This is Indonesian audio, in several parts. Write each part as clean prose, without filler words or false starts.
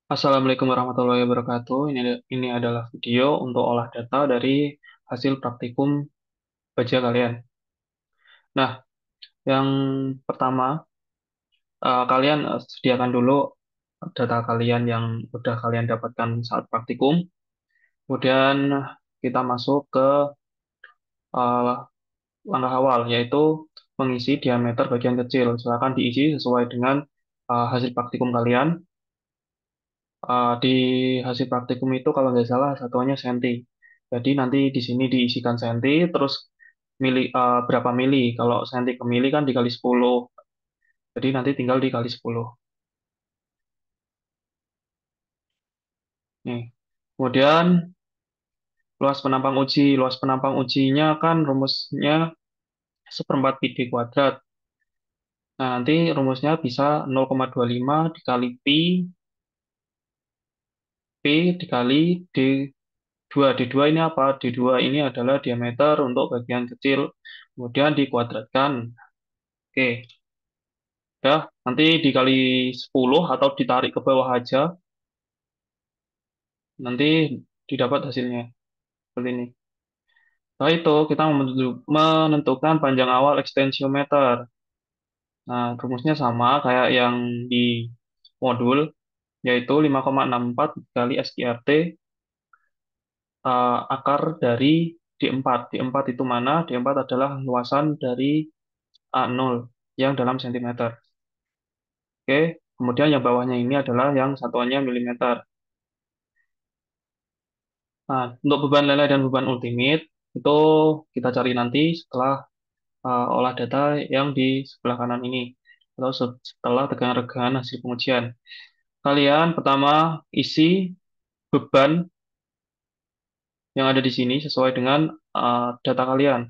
Assalamualaikum warahmatullahi wabarakatuh. Ini adalah video untuk olah data dari hasil praktikum baja kalian. Nah, yang pertama, kalian sediakan dulu data kalian yang sudah kalian dapatkan saat praktikum. Kemudian kita masuk ke eh, langkah awal, yaitu mengisi diameter bagian kecil. Silakan diisi sesuai dengan hasil praktikum kalian. Di hasil praktikum itu kalau nggak salah satuannya senti. Jadi nanti di sini diisikan senti, terus berapa mili. Kalau senti ke mili kan dikali 10. Jadi nanti tinggal dikali 10. Nih. Kemudian luas penampang uji. Luas penampang ujinya kan rumusnya seperempat pi d kuadrat. Nah, nanti rumusnya bisa 0,25 dikali pi dikali d2. D2 ini apa? D2 ini adalah diameter untuk bagian kecil. Kemudian dikuadratkan. Oke. Ya, nanti dikali 10 atau ditarik ke bawah aja, nanti didapat hasilnya. Seperti ini. Setelah itu, kita menentukan panjang awal ekstensiometer. Nah, rumusnya sama kayak yang di modul, yaitu 5,64 kali SQRT akar dari D4. D4 itu mana? D4 adalah luasan dari A0 yang dalam sentimeter. Oke, kemudian yang bawahnya ini adalah yang satuannya milimeter. Nah, untuk beban lele dan beban ultimate itu kita cari nanti setelah olah data yang di sebelah kanan ini atau setelah tegangan-regangan hasil pengujian. Kalian pertama isi beban yang ada di sini sesuai dengan data kalian.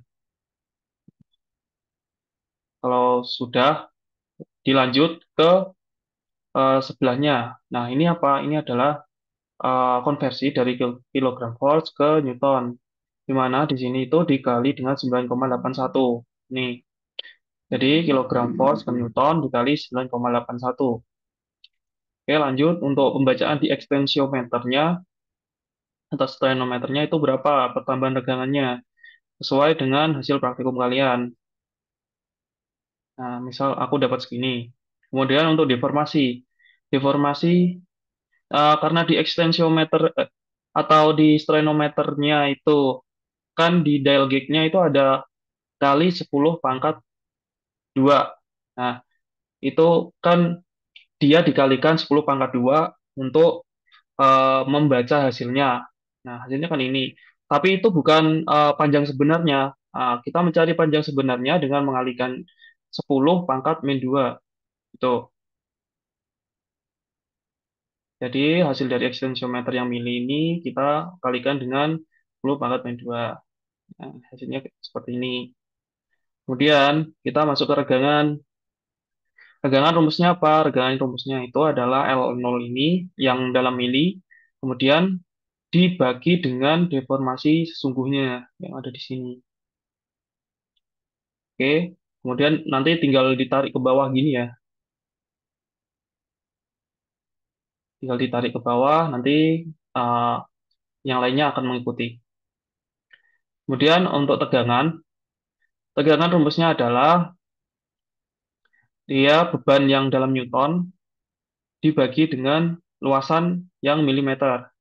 Kalau sudah dilanjut ke sebelahnya. Nah, ini apa? Ini adalah konversi dari kilogram volts ke newton, di mana di sini itu dikali dengan 9,81. Nih, jadi kilogram volt per newton dikali 9,81. Oke, lanjut untuk pembacaan di ekstensiometernya atau stenometernya itu berapa pertambahan tegangannya sesuai dengan hasil praktikum kalian. Nah, misal aku dapat segini. Kemudian untuk deformasi. Deformasi karena di ekstensiometer atau di stenometernya itu kan di dial gauge-nya itu ada kali 10 pangkat 2. Nah, itu kan dia dikalikan 10 pangkat 2 untuk membaca hasilnya. Nah, hasilnya kan ini. Tapi itu bukan panjang sebenarnya. Kita mencari panjang sebenarnya dengan mengalikan 10 pangkat min 2. Itu. Jadi hasil dari ekstensiometer yang mili ini kita kalikan dengan 10 pangkat min 2. Nah, hasilnya seperti ini. Kemudian kita masuk ke regangan. Regangan rumusnya apa? Regangan rumusnya itu adalah L0 ini yang dalam mili. Kemudian dibagi dengan deformasi sesungguhnya yang ada di sini. Oke, kemudian nanti tinggal ditarik ke bawah gini ya. Tinggal ditarik ke bawah, nanti uh, yang lainnya akan mengikuti. Kemudian untuk tegangan, tegangan rumusnya adalah dia beban yang dalam newton dibagi dengan luasan yang milimeter.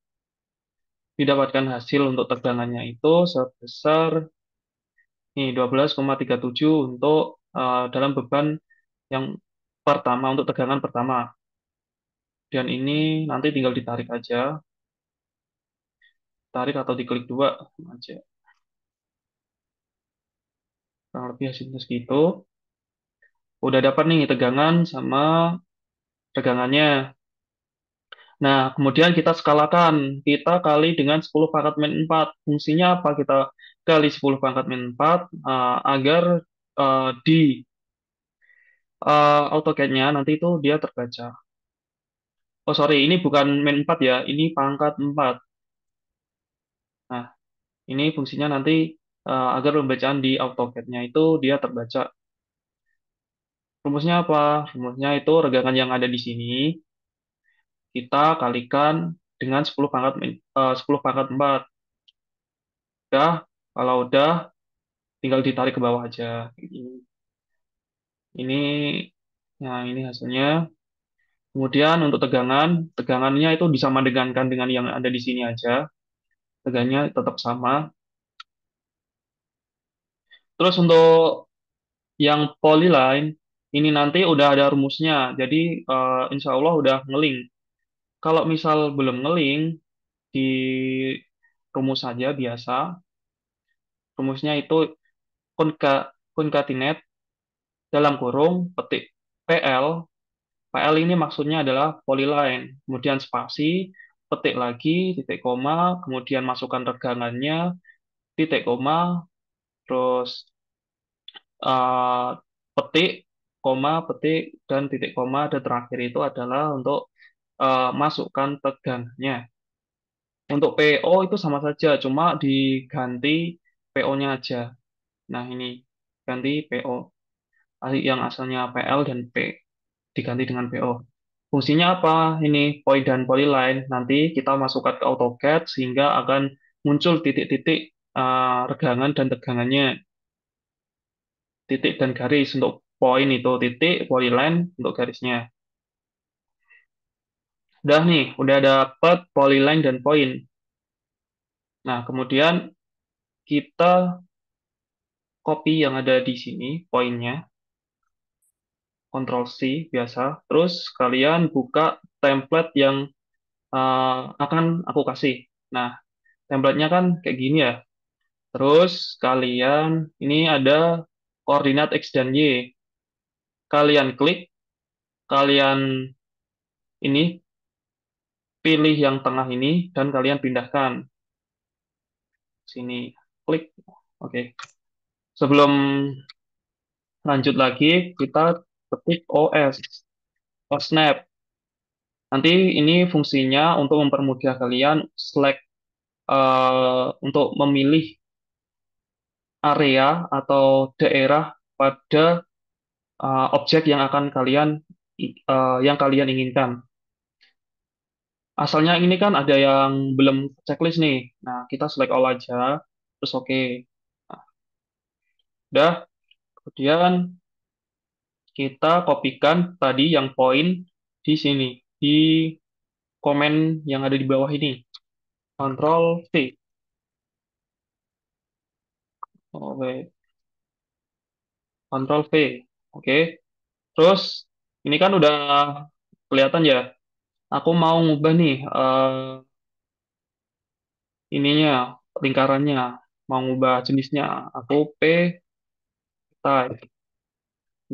Didapatkan hasil untuk tegangannya itu sebesar nih 12,37 untuk dalam beban yang pertama untuk tegangan pertama. Dan ini nanti tinggal ditarik aja, tarik atau diklik dua aja. Kurang lebih hasilnya segitu. Udah dapat nih tegangan sama tegangannya. Nah, kemudian kita skalakan. Kita kali dengan 10 pangkat min 4. Fungsinya apa? Kita kali 10 pangkat min 4 agar di AutoCAD-nya nanti itu dia terbaca. Oh, sorry, ini bukan min 4 ya. Ini pangkat 4. Nah, ini fungsinya nanti agar pembacaan di AutoCAD-nya itu dia terbaca. Rumusnya apa? Rumusnya itu regangan yang ada di sini kita kalikan dengan 10 pangkat 4. Udah, kalau udah tinggal ditarik ke bawah aja. Ini, nah ini hasilnya. Kemudian untuk tegangannya itu disamadengankan dengan yang ada di sini aja. Tegangannya tetap sama. Terus untuk yang polyline, ini nanti udah ada rumusnya. Jadi insya Allah udah ngeling. Kalau misal belum ngeling, di rumus saja biasa. Rumusnya itu concatenate dalam kurung petik PL. PL ini maksudnya adalah polyline. Kemudian spasi, petik lagi, titik koma, kemudian masukkan regangannya, titik koma, terus eh, petik, koma, petik, dan titik koma, dan terakhir itu adalah untuk masukkan tegangannya. Untuk PO itu sama saja, cuma diganti PO-nya aja. Nah, ini ganti PO. Yang asalnya PL dan P diganti dengan PO. Fungsinya apa? Ini point dan polyline. Nanti kita masukkan ke AutoCAD sehingga akan muncul titik-titik regangan dan tegangannya. Titik dan garis untuk point itu titik, polyline untuk garisnya. Udah nih, udah dapat polyline dan point. Nah, kemudian kita copy yang ada di sini, poinnya, Ctrl C biasa. Terus kalian buka template yang akan aku kasih. Nah, template-nya kan kayak gini ya. Terus kalian, ini ada koordinat X dan Y. Kalian klik, kalian ini pilih yang tengah ini, dan kalian pindahkan sini. Klik. Oke. Sebelum lanjut lagi, kita ketik OS, snap. Nanti ini fungsinya untuk mempermudah kalian select untuk memilih area atau daerah pada objek yang akan yang kalian inginkan. Asalnya ini kan ada yang belum checklist nih. Nah, kita select all aja, terus oke. Nah, udah, kemudian kita kopikan tadi yang poin di sini, di komen yang ada di bawah ini. Ctrl V. Oke, Ctrl V. Oke. Terus ini kan udah kelihatan ya. Aku mau ngubah nih ininya, lingkarannya. Mau ngubah jenisnya. Aku P type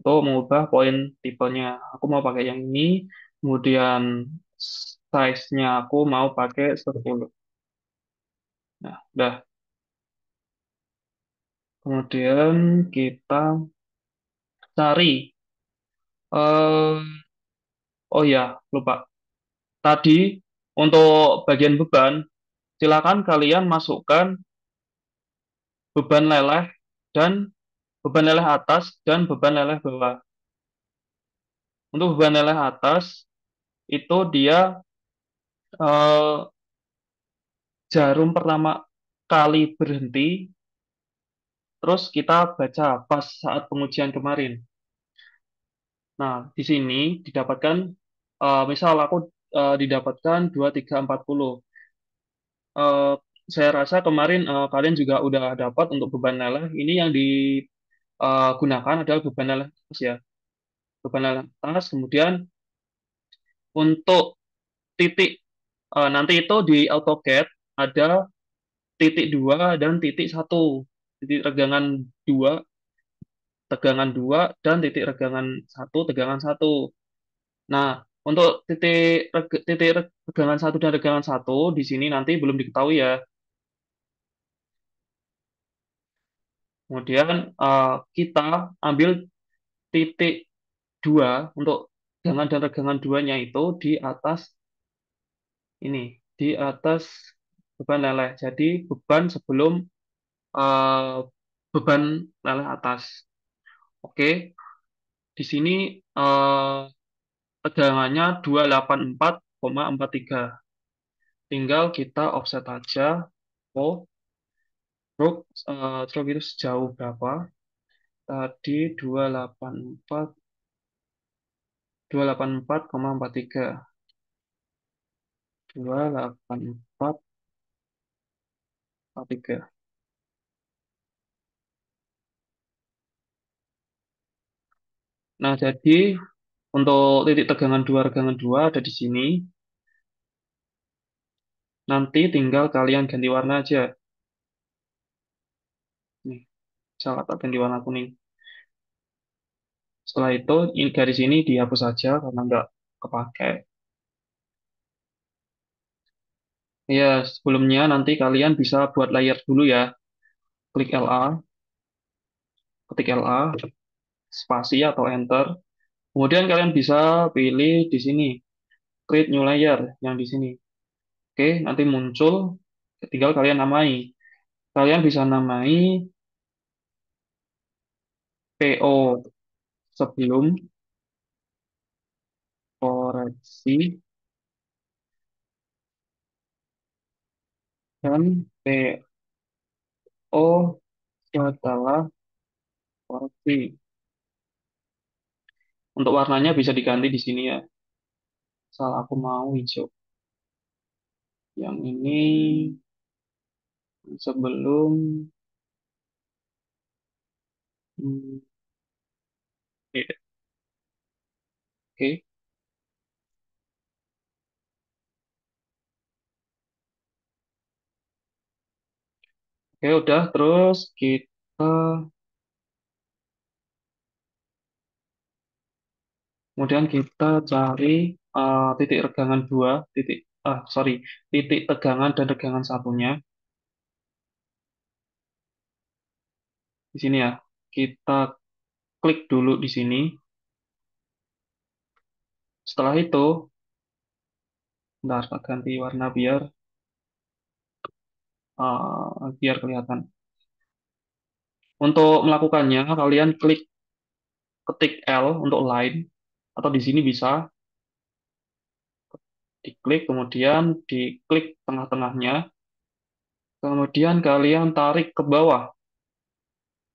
untuk mengubah poin tipenya. Aku mau pakai yang ini. Kemudian size-nya aku mau pakai 10. Nah, udah. Kemudian kita cari. eh oh ya, lupa. Tadi untuk bagian beban, silakan kalian masukkan beban leleh dan beban leleh atas dan beban leleh bawah. Untuk beban leleh atas itu dia eh, jarum pertama kali berhenti, terus kita baca pas saat pengujian kemarin. Nah, di sini didapatkan, misal aku didapatkan 2340. Eh, saya rasa kemarin kalian juga udah dapat untuk beban leleh. Ini yang digunakan adalah beban leleh atas ya. Beban leleh atas, kemudian untuk titik, nanti itu di AutoCAD ada titik 2 dan titik 1. Titik regangan 2, tegangan 2, dan titik regangan 1, tegangan 1. Nah, untuk titik regangan 1 dan regangan 1 di sini nanti belum diketahui ya. Kemudian kita ambil titik 2 untuk regangan dan regangan duanya itu di atas ini, di atas beban leleh. Jadi beban sebelum eh, beban leleh atas. Oke, di sini tegangannya 284 284,43. Tinggal kita offset aja. Oh, stroke, stroke itu sejauh berapa? Tadi 284,43. 284,43. Nah, jadi untuk titik tegangan dua ada di sini. Nanti tinggal kalian ganti warna aja. Nih, saya tak ganti warna kuning. Setelah itu, garis ini dihapus saja karena nggak kepakai. Ya, sebelumnya nanti kalian bisa buat layer dulu ya. Klik LA, ketik LA, spasi atau enter. Kemudian kalian bisa pilih di sini, create new layer yang di sini. Oke, nanti muncul, tinggal kalian namai. Kalian bisa namai PO sebelum koreksi dan PO setelah koreksi. Untuk warnanya bisa diganti di sini ya. Asal aku mau hijau. Yang ini sebelum hmm, iya, oke. Oke, udah. Terus kita kemudian kita cari titik regangan dua, sorry, titik tegangan dan regangan satunya di sini ya. Kita klik dulu di sini. Setelah itu, bentar, tak ganti warna biar kelihatan. Untuk melakukannya, kalian ketik L untuk line, atau di sini bisa diklik, kemudian diklik tengah-tengahnya, kemudian kalian tarik ke bawah.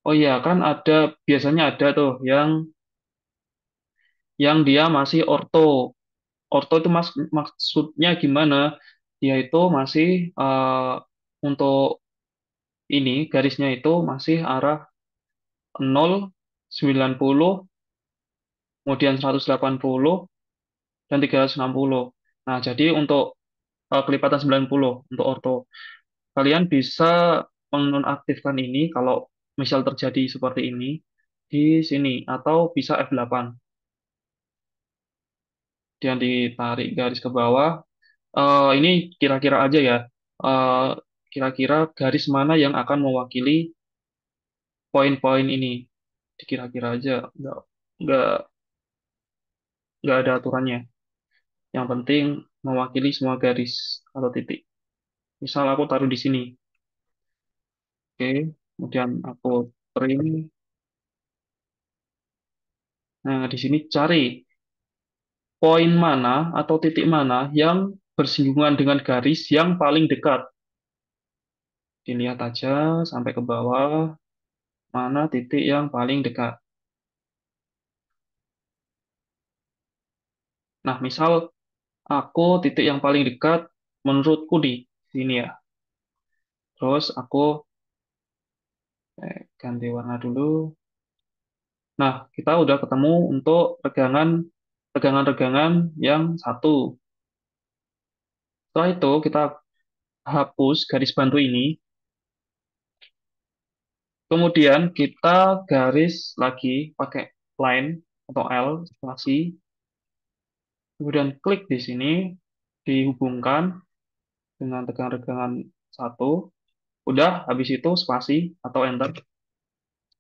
Oh iya, kan biasanya ada tuh yang dia masih orto. Orto itu maksudnya gimana? Dia itu masih untuk ini garisnya itu masih arah 0, 90, kemudian 180 dan 360. Nah, jadi untuk kelipatan 90 untuk orto. Kalian bisa menonaktifkan ini kalau misal terjadi seperti ini di sini atau bisa F8. Dia ditarik garis ke bawah. Ini kira-kira aja ya. Eh, Kira-kira garis mana yang akan mewakili poin-poin ini? Dikira-kira aja, nggak, nggak ada aturannya. Yang penting mewakili semua garis atau titik. Misal aku taruh di sini, oke. Kemudian aku trim. Nah, di sini cari poin mana atau titik mana yang bersinggungan dengan garis yang paling dekat. Dilihat aja sampai ke bawah, mana titik yang paling dekat. Nah, misal aku titik yang paling dekat menurutku di sini ya. Terus aku ganti warna dulu. Nah, kita udah ketemu untuk regangan-regangan yang satu. Setelah itu kita hapus garis bantu ini. Kemudian kita garis lagi pakai line atau L spasi. Kemudian klik di sini, dihubungkan dengan regangan-regangan satu. Udah, habis itu spasi atau enter.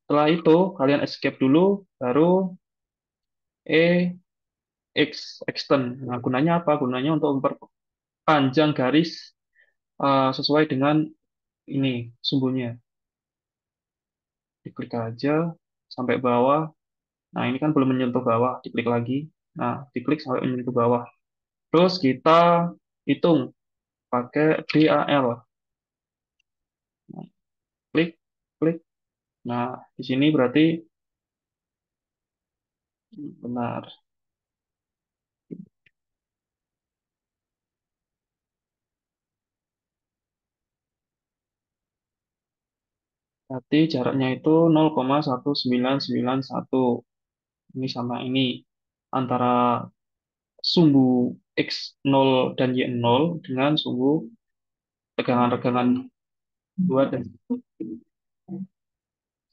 Setelah itu, kalian escape dulu, baru E extend. Nah, gunanya apa? Gunanya untuk memperpanjang garis sesuai dengan ini sumbunya. Diklik aja sampai bawah. Nah, ini kan belum menyentuh bawah, diklik lagi. Nah, diklik sampai menyentuh bawah. Terus kita hitung pakai DAL. Nah, klik, klik. Nah, di sini berarti benar. Berarti jaraknya itu 0,1991. Ini sama ini. Antara sumbu X0 dan Y0 dengan sumbu tegangan-tegangan 2 dan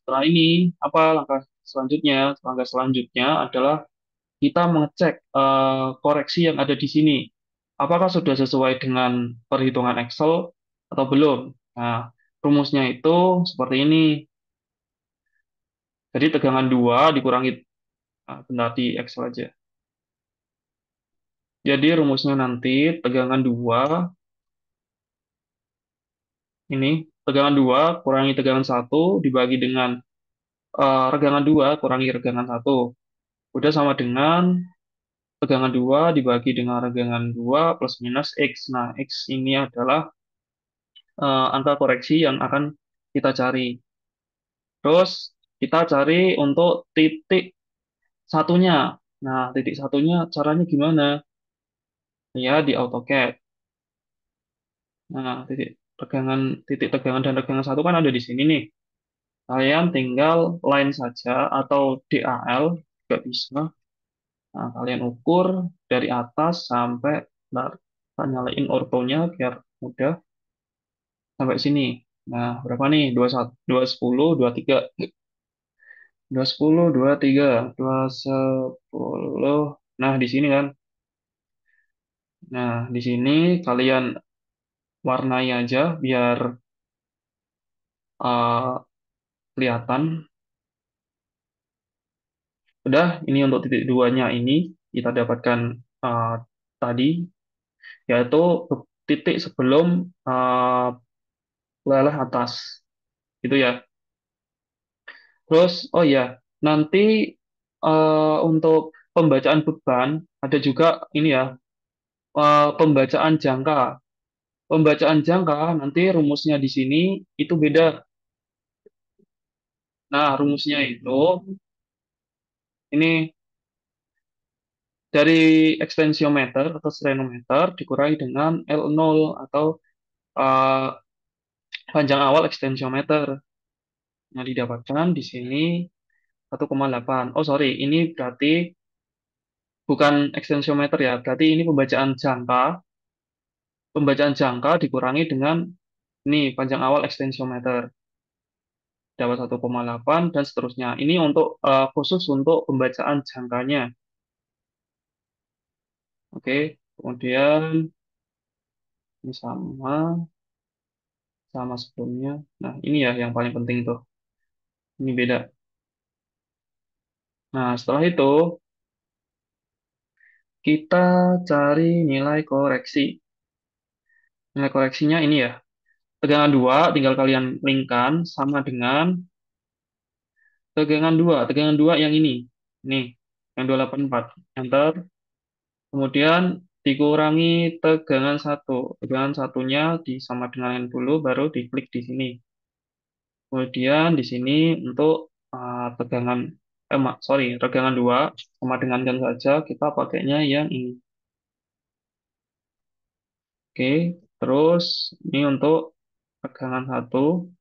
setelah ini, apa langkah selanjutnya? Langkah selanjutnya adalah kita mengecek koreksi yang ada di sini. Apakah sudah sesuai dengan perhitungan Excel atau belum? Nah, rumusnya itu seperti ini. Jadi tegangan 2 dikurangi, bentar di Excel aja. Jadi rumusnya nanti tegangan 2 ini, tegangan 2 kurangi tegangan 1 dibagi dengan regangan 2 kurangi regangan 1. Udah sama dengan tegangan 2 dibagi dengan regangan 2 plus minus X. Nah, X ini adalah angka koreksi yang akan kita cari. Terus kita cari untuk titik satunya. Nah, titik satunya caranya gimana? Ya, di AutoCAD. Nah, titik tegangan dan regangan satu kan ada di sini nih. Kalian tinggal line saja atau DAL juga bisa. Nah, kalian ukur dari atas sampai, ntar kita nyalain ortonya biar mudah sampai sini. Nah, berapa nih? 21, 210, 23. 210, 23, 210. Nah, di sini kan. Nah, di sini kalian warnai aja biar uh, kelihatan. Udah, ini untuk titik duanya ini kita dapatkan uh, tadi, yaitu titik sebelum leleh atas. Gitu ya. Terus, oh ya, nanti untuk pembacaan beban ada juga ini ya, pembacaan jangka. Pembacaan jangka nanti rumusnya di sini itu beda. Nah, rumusnya itu ini dari ekstensiometer atau stenometer dikurangi dengan L0 atau eh, panjang awal ekstensiometer. Yang didapatkan di sini 1,8. Oh, sorry, ini berarti bukan ekstensiometer ya. Berarti ini pembacaan jangka dikurangi dengan ini panjang awal ekstensiometer dapat 1,8 dan seterusnya. Ini untuk khusus untuk pembacaan jangkanya. Oke, kemudian ini sama sama sebelumnya. Nah, ini ya yang paling penting tuh. Ini beda. Nah, setelah itu kita cari nilai koreksi. Nilai koreksinya ini ya. Tegangan 2 tinggal kalian linkkan sama dengan tegangan dua yang ini. Nih, yang 284. Enter. Kemudian dikurangi tegangan satu. Tegangan satunya disama dengan yang dulu, baru diklik di sini. Kemudian di sini untuk tegangan, sorry, tegangan 2 sama dengankan saja, kita pakainya yang ini. Oke, terus ini untuk tegangan satu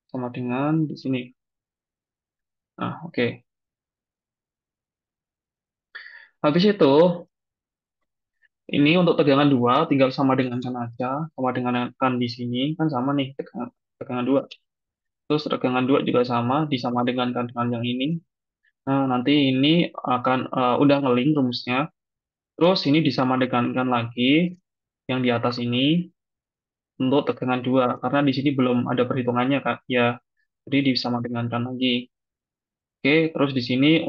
sama dengan di sini. Nah, oke. Habis itu, ini untuk tegangan 2 tinggal sama dengan aja, sama dengan kan di sini, kan sama nih tegangan 2. Terus tegangan 2 juga sama, disama dengan yang ini. Nah, nanti ini akan udah ngeling rumusnya. Terus ini disama dengankan lagi yang di atas ini untuk tegangan 2 karena di sini belum ada perhitungannya Kak. Ya, jadi disama dengankan lagi. Oke, terus di sini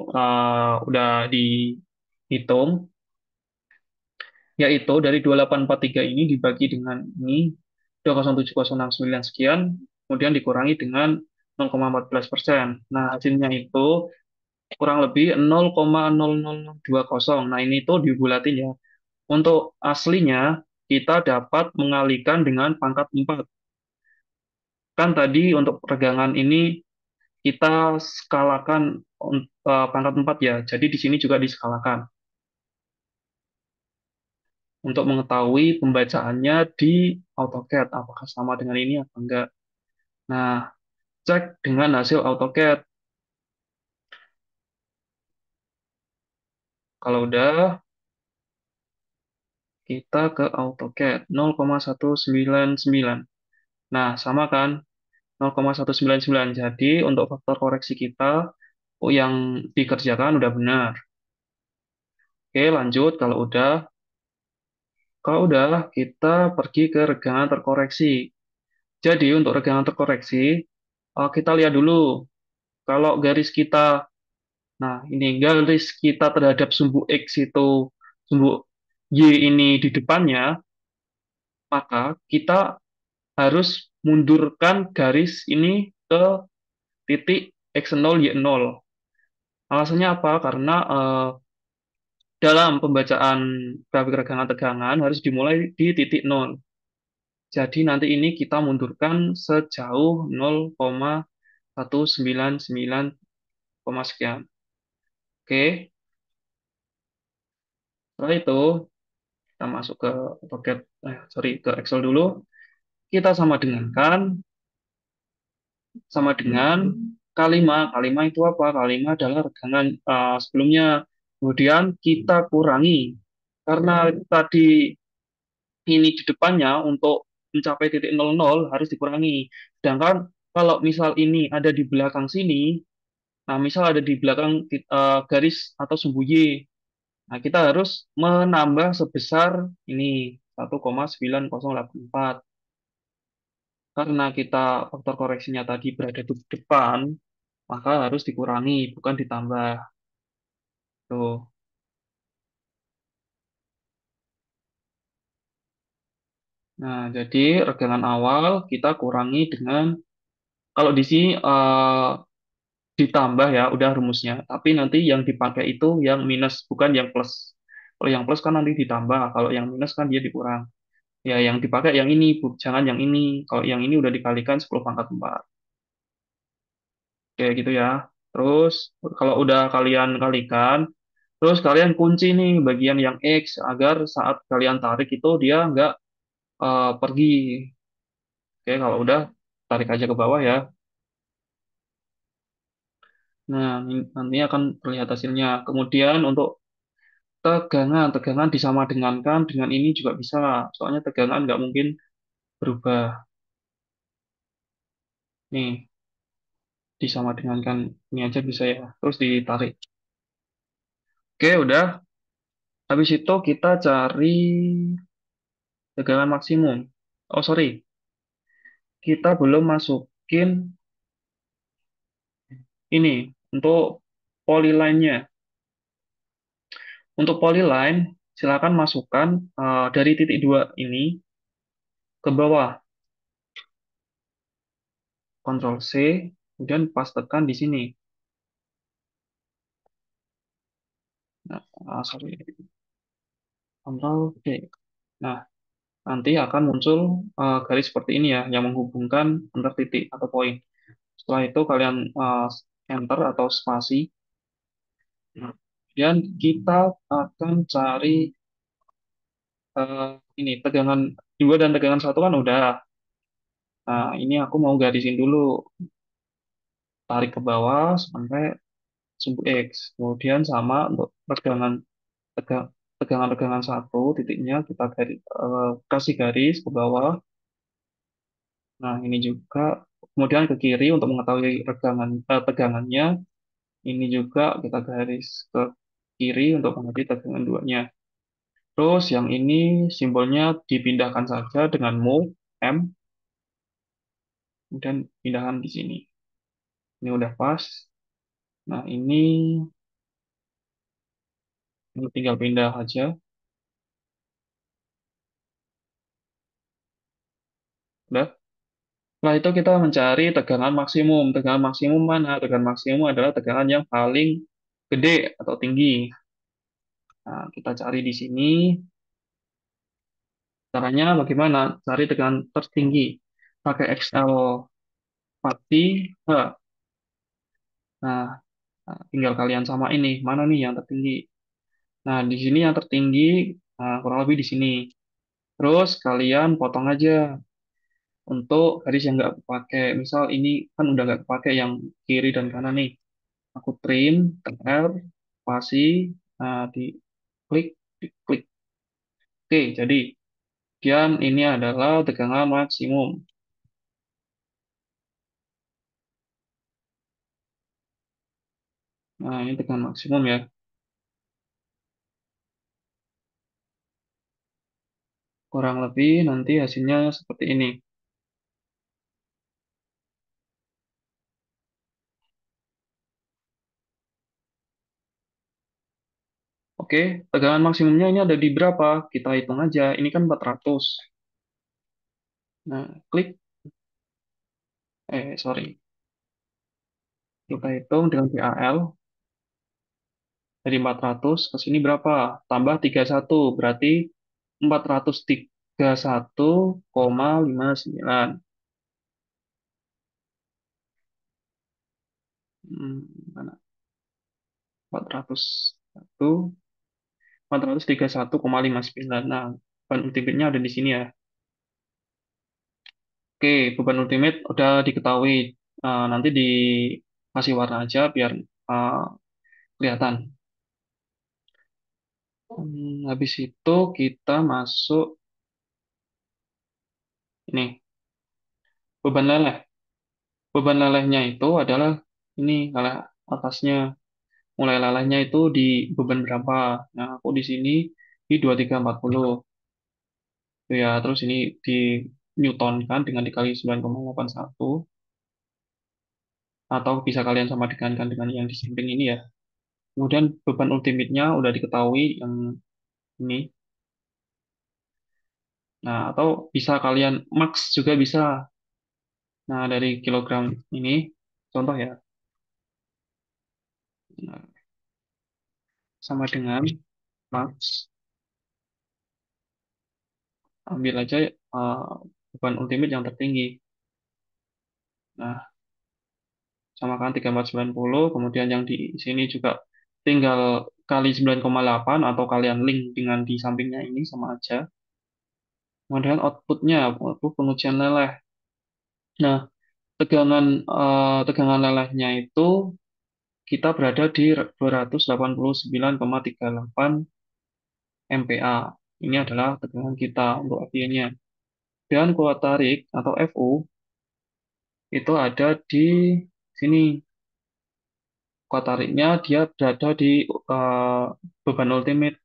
udah dihitung, yaitu dari 2843 ini dibagi dengan ini 207,069 sekian, kemudian dikurangi dengan 0,14%. Nah, hasilnya itu kurang lebih 0,00020. Nah, ini tuh dibulatin ya. Untuk aslinya, kita dapat mengalihkan dengan pangkat 4. Kan tadi untuk peregangan ini kita skalakan pangkat 4 ya. Jadi di sini juga diskalakan untuk mengetahui pembacaannya di AutoCAD apakah sama dengan ini atau enggak. Nah, cek dengan hasil AutoCAD. Kalau udah, kita ke AutoCAD 0,199. Nah, sama kan? 0,199. Jadi, untuk faktor koreksi kita yang dikerjakan udah benar. Oke, lanjut. Kalau udah, kita pergi ke regangan terkoreksi. Jadi, untuk regangan terkoreksi, kita lihat dulu. Kalau garis kita, nah ini garis kita terhadap sumbu X itu, sumbu Y ini di depannya, maka kita harus mundurkan garis ini ke titik X0, Y0. Alasannya apa? Karena dalam pembacaan grafik regangan tegangan harus dimulai di titik nol. Jadi nanti ini kita mundurkan sejauh 0,199, sekian. Oke, setelah itu kita masuk ke AutoCAD, ke Excel dulu. Kita sama dengan K5. K5 itu apa? K5 adalah regangan sebelumnya. Kemudian kita kurangi. Karena tadi ini di depannya untuk mencapai titik 00 harus dikurangi. Sedangkan kalau misal ini ada di belakang sini, nah misal ada di belakang garis atau sumbu Y, nah kita harus menambah sebesar ini 1,9084. Karena kita faktor koreksinya tadi berada di depan, maka harus dikurangi, bukan ditambah. Tuh. Nah, jadi regangan awal kita kurangi dengan, kalau di sini ditambah ya, udah rumusnya. Tapi nanti yang dipakai itu yang minus, bukan yang plus. Kalau yang plus kan nanti ditambah, kalau yang minus kan dia dikurang. Ya, yang dipakai yang ini, jangan yang ini. Kalau yang ini udah dikalikan 10 pangkat 4. Kayak gitu ya. Terus, kalau udah kalian kalikan, terus kalian kunci nih bagian yang X agar saat kalian tarik itu dia nggak pergi. Oke, kalau udah tarik aja ke bawah ya. Nah, nanti akan terlihat hasilnya. Kemudian untuk tegangan disamadengankan dengan ini juga bisa. Soalnya tegangan nggak mungkin berubah. Nih, disamadengankan ini aja bisa ya. Terus ditarik. Oke, udah. Habis itu kita cari tegangan maksimum. Oh, sorry. Kita belum masukin ini untuk polyline-nya. Untuk polyline, silakan masukkan dari titik 2 ini ke bawah. Ctrl C, kemudian pas tekan di sini. Nah, sorry. Ctrl C. Nah, nanti akan muncul garis seperti ini ya, yang menghubungkan antar titik atau poin. Setelah itu kalian enter atau spasi. Nah, kemudian kita akan cari ini tegangan 2 dan tegangan 1 kan udah. Nah, ini aku mau garisin dulu, tarik ke bawah sampai sumbu X. Kemudian sama untuk tegang, tegangan-tegangan satu titiknya kita kasih garis ke bawah. Nah, ini juga kemudian ke kiri untuk mengetahui tegangannya. Ini juga kita garis ke kiri untuk mengerti tegangan duanya. Terus yang ini simbolnya dipindahkan saja dengan move M, kemudian pindahkan di sini. Ini udah pas. Nah, ini tinggal pindah aja. Udah. Setelah itu kita mencari tegangan maksimum. Tegangan maksimum mana? Tegangan maksimum adalah tegangan yang paling gede atau tinggi. Nah, kita cari di sini. Caranya bagaimana? Cari tegangan tertinggi. Pakai XL pasti H. Nah, tinggal kalian sama ini. Mana nih yang tertinggi? Nah, di sini yang tertinggi kurang lebih di sini. Terus kalian potong aja untuk garis yang nggak kepake. Misal ini kan udah nggak kepake yang kiri dan kanan nih. Aku trim, TR, spasi, di klik, di klik. Oke, jadi sekian ini adalah tegangan maksimum. Nah, ini tegangan maksimum ya. Kurang lebih nanti hasilnya seperti ini. Oke, tegangan maksimumnya ini ada di berapa? Kita hitung aja. Ini kan 400. Nah, klik. Sorry. Kita hitung dengan PAL. Dari 400 ke sini berapa? Tambah 31. Berarti 431,59. Mana? 401, 431,59. Nah, beban ultimate-nya ada di sini ya. Oke, beban ultimate udah diketahui. Nanti dikasih warna aja biar uh, kelihatan. Habis itu kita masuk ini beban leleh. Beban lelehnya itu adalah ini leleh atasnya. Mulai lelehnya itu di beban berapa? Nah, aku di sini di 2340. Ya, terus ini di Newton kan dengan dikali 9,81 atau bisa kalian sama dengan yang di samping ini ya. Kemudian beban ultimate-nya udah diketahui yang ini. Nah, atau bisa kalian max juga bisa. Nah, dari kilogram ini contoh ya. Nah, sama dengan max, ambil aja beban ultimate yang tertinggi. Nah, sama kan 3490, kemudian yang di sini juga tinggal kali 9,8 atau kalian link dengan di sampingnya ini sama aja. Kemudian outputnya, output pengujian leleh. Nah, tegangan lelehnya itu kita berada di 289,38 MPa. Ini adalah tegangan kita untuk FY-nya. Dan kuat tarik atau FU itu ada di sini. Kuat tariknya dia berada di beban ultimate,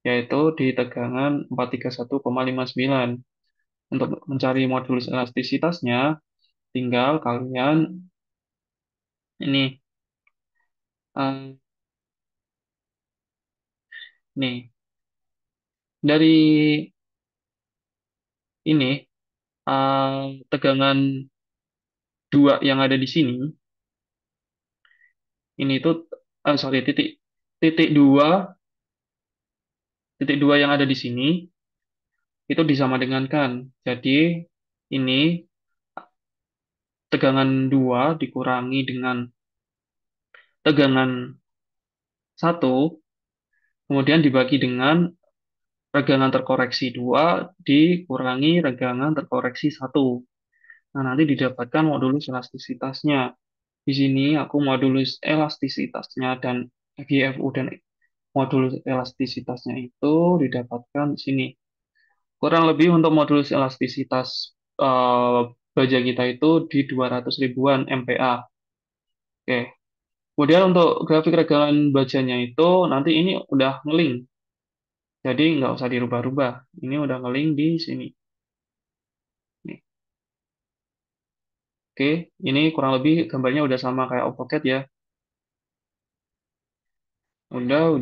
yaitu di tegangan 431,59. Untuk mencari modulus elastisitasnya, tinggal kalian ini, eh, nih, dari ini, tegangan dua yang ada di sini, ini tuh, sorry, titik dua, titik dua yang ada di sini, itu disama dengankan. Jadi, ini tegangan dua dikurangi dengan tegangan satu, kemudian dibagi dengan regangan terkoreksi 2 dikurangi regangan terkoreksi satu. Nah, nanti didapatkan modulus elastisitasnya. Di sini aku modulus elastisitasnya dan GFU dan modulus elastisitasnya itu didapatkan di sini. Kurang lebih untuk modulus elastisitas baja kita itu di 200 ribuan MPa. Oke. Kemudian untuk grafik regangan bajanya itu nanti ini udah ngeling. Jadi nggak usah dirubah-rubah. Ini udah ngeling di sini. Nih. Oke, ini kurang lebih gambarnya udah sama kayak AutoCAD ya. Udah.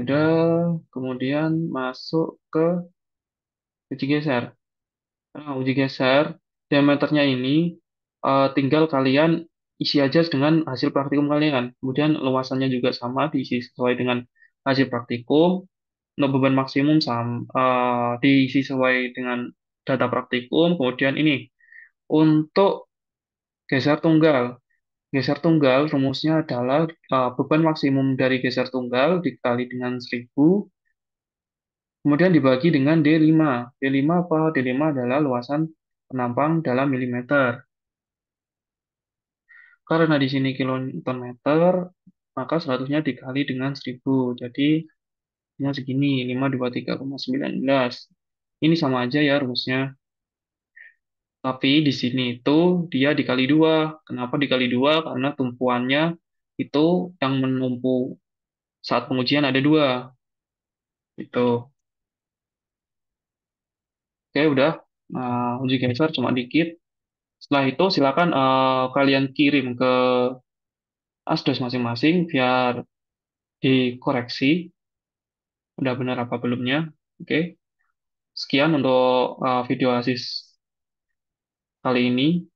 Kemudian masuk ke uji geser. Nah, uji geser, diameternya ini tinggal kalian. isi aja dengan hasil praktikum kalian. Kemudian luasannya juga sama, diisi sesuai dengan hasil praktikum. Untuk beban maksimum diisi sesuai dengan data praktikum. Kemudian ini untuk geser tunggal. Geser tunggal rumusnya adalah beban maksimum dari geser tunggal dikali dengan 1000, kemudian dibagi dengan D5. D5 apa? D5 adalah luasan penampang dalam milimeter. Karena di sini kilonewton meter, maka 100-nya dikali dengan 1000. Jadi, ini segini, 5 dibagi 3,19. Ini sama aja ya rumusnya. Tapi di sini itu dia dikali 2. Kenapa dikali 2? Karena tumpuannya itu yang menumpu saat pengujian ada 2. Itu. Oke, udah. Uji geser cuma dikit. Setelah itu silakan kalian kirim ke asdos masing-masing biar dikoreksi udah benar apa belumnya. Oke, sekian untuk video asis kali ini.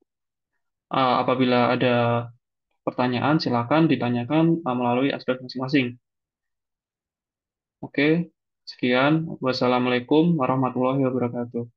Apabila ada pertanyaan, silakan ditanyakan melalui asdos masing-masing. Oke, sekian. Wassalamualaikum warahmatullahi wabarakatuh.